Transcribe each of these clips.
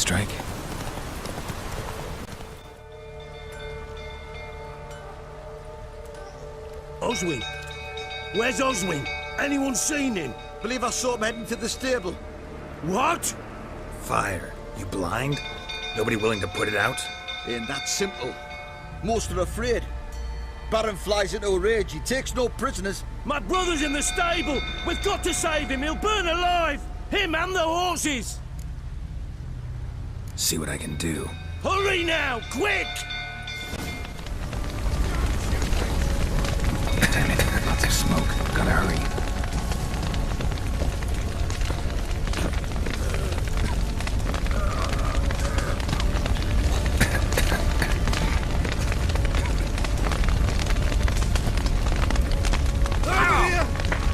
strike. Oswin? Where's Oswin? Anyone seen him? Believe I saw him heading to the stable. What? Fire. You blind? Nobody willing to put it out? Ain't that simple. Most are afraid. Baron flies into a rage. He takes no prisoners. My brother's in the stable! We've got to save him! He'll burn alive! Him and the horses! See what I can do. Hurry now! Quick! Damn it, lots of smoke. Gotta hurry.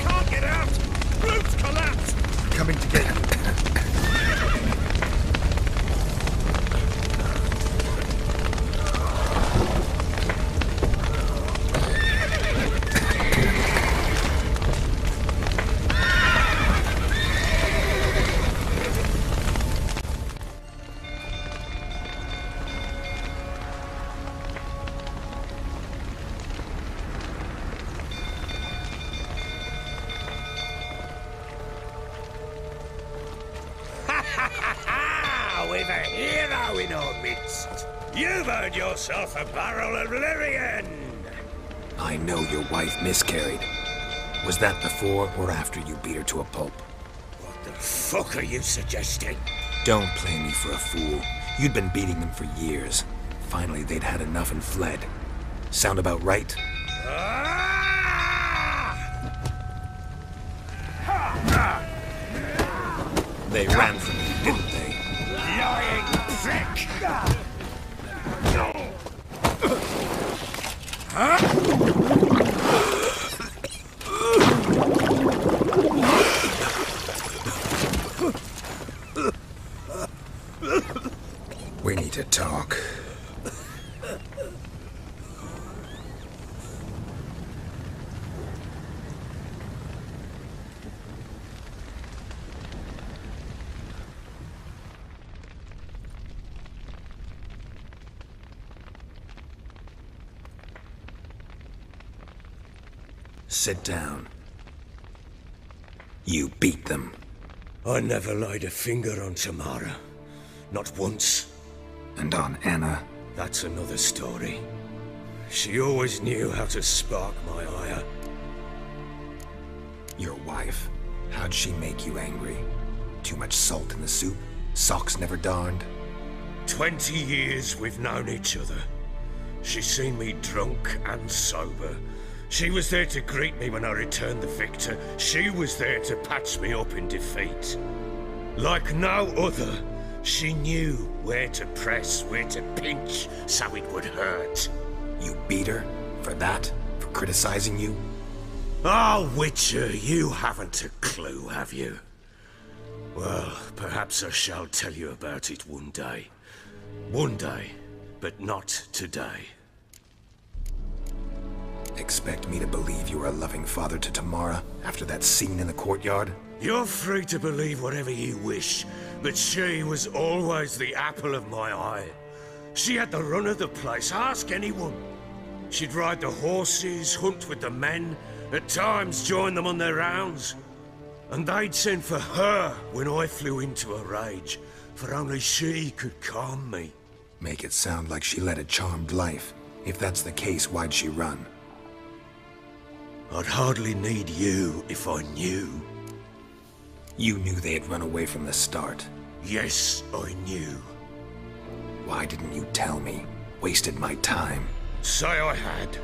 Can't get out! Roof's collapsed! Coming to get you. We've a hero in our midst. You've earned yourself a barrel of Lyrian. I know your wife miscarried. Was that before or after you beat her to a pulp? What the fuck are you suggesting? Don't play me for a fool. You'd been beating them for years. Finally, they'd had enough and fled. Sound about right? They ran from you, didn't they? Lying prick! We need to talk. Sit down. You beat them. I never laid a finger on Tamara. Not once. And on Anna. That's another story. She always knew how to spark my ire. Your wife. How'd she make you angry? Too much salt in the soup? Socks never darned? 20 years we've known each other. She's seen me drunk and sober. She was there to greet me when I returned the victor. She was there to patch me up in defeat. Like no other, she knew where to press, where to pinch, so it would hurt. You beat her? For that? For criticizing you? Oh, Witcher, you haven't a clue, have you? Well, perhaps I shall tell you about it one day. One day, but not today. Expect me to believe you were a loving father to Tamara after that scene in the courtyard? You're free to believe whatever you wish, but she was always the apple of my eye. She had the run of the place, ask anyone. She'd ride the horses, hunt with the men, at times join them on their rounds. And they'd send for her when I flew into a rage, for only she could calm me. Make it sound like she led a charmed life. If that's the case, why'd she run? I'd hardly need you if I knew. You knew they had run away from the start. Yes, I knew. Why didn't you tell me? Wasted my time. Say I had.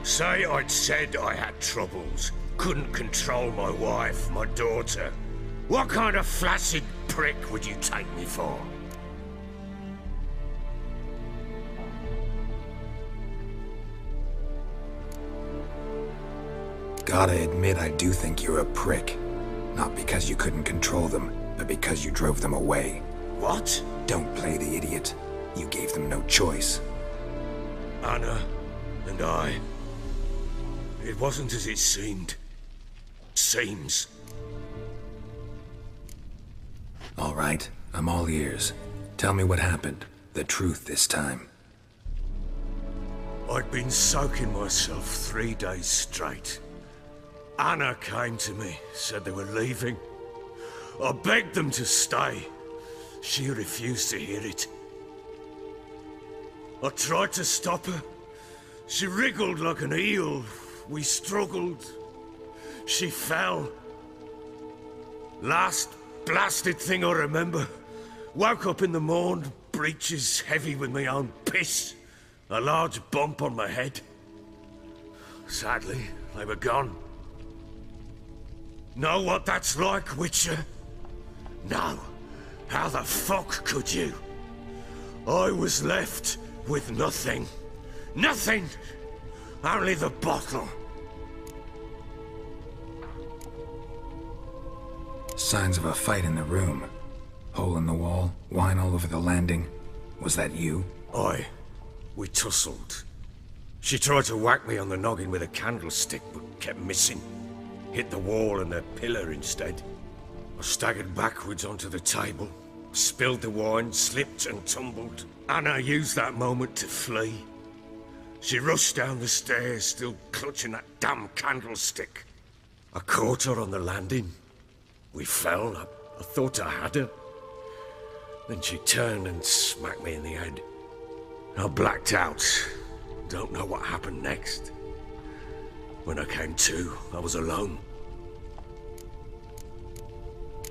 Say I'd said I had troubles. Couldn't control my wife, my daughter. What kind of flaccid prick would you take me for? Gotta admit, I do think you're a prick. Not because you couldn't control them, but because you drove them away. What? Don't play the idiot. You gave them no choice. Anna and I... It wasn't as it seemed. Seems. All right, I'm all ears. Tell me what happened. The truth this time. I'd been soaking myself 3 days straight. Anna came to me, said they were leaving. I begged them to stay. She refused to hear it. I tried to stop her. She wriggled like an eel. We struggled. She fell. Last blasted thing I remember. Woke up in the morn, breeches heavy with my own piss. A large bump on my head. Sadly, they were gone. Know what that's like, Witcher? No. How the fuck could you? I was left with nothing. Nothing! Only the bottle. Signs of a fight in the room. Hole in the wall, wine all over the landing. Was that you? We tussled. She tried to whack me on the noggin with a candlestick, but kept missing. Hit the wall and the pillar instead. I staggered backwards onto the table, spilled the wine, slipped and tumbled. Anna used that moment to flee. She rushed down the stairs, still clutching that damn candlestick. I caught her on the landing. We fell. I thought I had her. Then she turned and smacked me in the head. I blacked out. Don't know what happened next. When I came to, I was alone.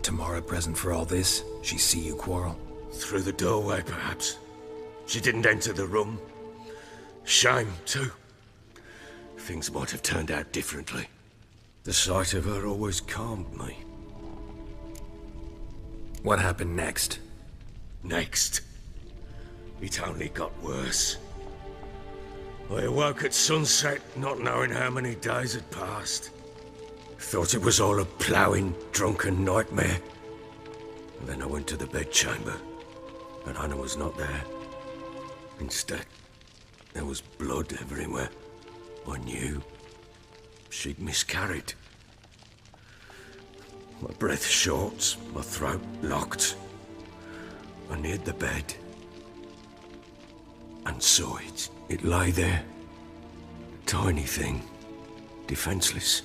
Tamara present for all this? She see you quarrel? Through the doorway, perhaps. She didn't enter the room. Shame, too. Things might have turned out differently. The sight of her always calmed me. What happened next? Next? It only got worse. I awoke at sunset, not knowing how many days had passed. Thought it was all a ploughing, drunken nightmare. And then I went to the bedchamber, but Anna was not there. Instead, there was blood everywhere. I knew she'd miscarried. My breath short, my throat locked. I neared the bed and saw it. It lay there, a tiny thing, defenseless,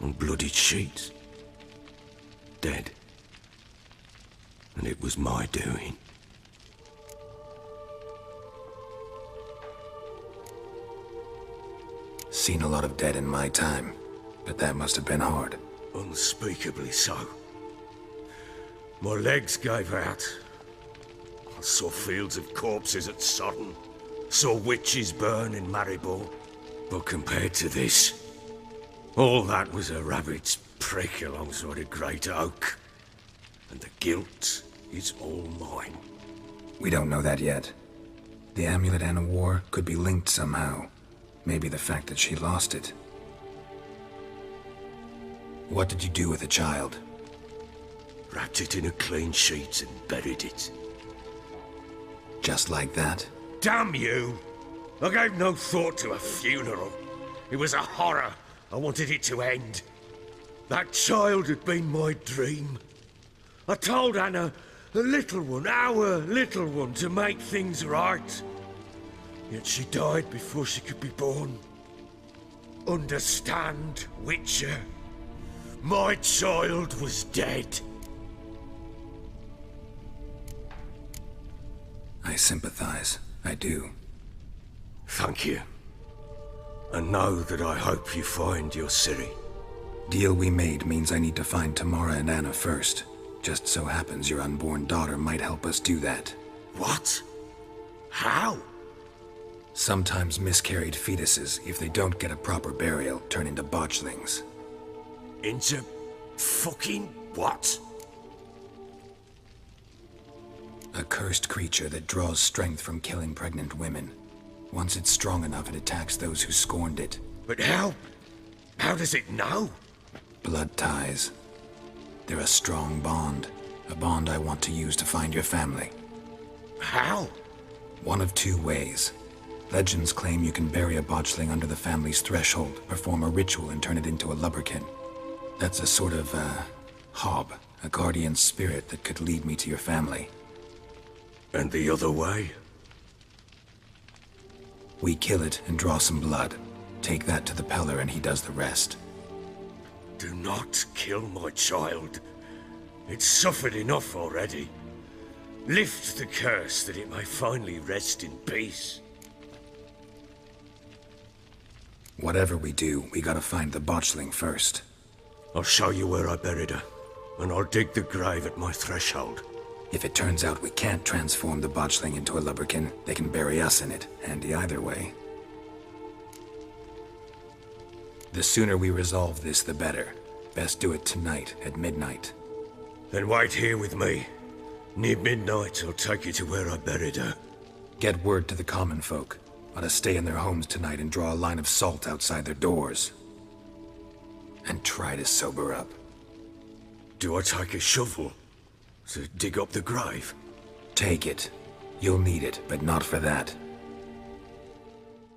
on bloodied sheets, dead. And it was my doing. Seen a lot of dead in my time, but that must have been hard. Unspeakably so. My legs gave out. I saw fields of corpses at Sodden. Saw witches burn in Maribor. But compared to this, all that was a rabbit's prick alongside a great oak. And the guilt is all mine. We don't know that yet. The amulet Anna wore could be linked somehow. Maybe the fact that she lost it. What did you do with the child? Wrapped it in a clean sheet and buried it. Just like that? Damn you! I gave no thought to a funeral. It was a horror. I wanted it to end. That child had been my dream. I told Anna, the little one, our little one, to make things right. Yet she died before she could be born. Understand, Witcher? My child was dead. I sympathize. I do. Thank you. And know that I hope you find your Ciri. Deal we made means I need to find Tamara and Anna first. Just so happens your unborn daughter might help us do that. What? How? Sometimes miscarried fetuses, if they don't get a proper burial, turn into botchlings. Into fucking what? A cursed creature that draws strength from killing pregnant women. Once it's strong enough, it attacks those who scorned it. But how? How does it know? Blood ties. They're a strong bond. A bond I want to use to find your family. How? One of two ways. Legends claim you can bury a botchling under the family's threshold, perform a ritual and turn it into a lubberkin. That's a sort of, hob, a guardian spirit that could lead me to your family. And the other way? We kill it and draw some blood. Take that to the Peller and he does the rest. Do not kill my child. It's suffered enough already. Lift the curse that it may finally rest in peace. Whatever we do, we gotta find the botchling first. I'll show you where I buried her, and I'll dig the grave at my threshold. If it turns out we can't transform the botchling into a lubberkin, they can bury us in it, handy either way. The sooner we resolve this, the better. Best do it tonight, at midnight. Then wait here with me. Near midnight, I'll take you to where I buried her. Get word to the common folk. Ought to stay in their homes tonight and draw a line of salt outside their doors. And try to sober up. Do I take a shovel to dig up the grave? Take it. You'll need it, but not for that.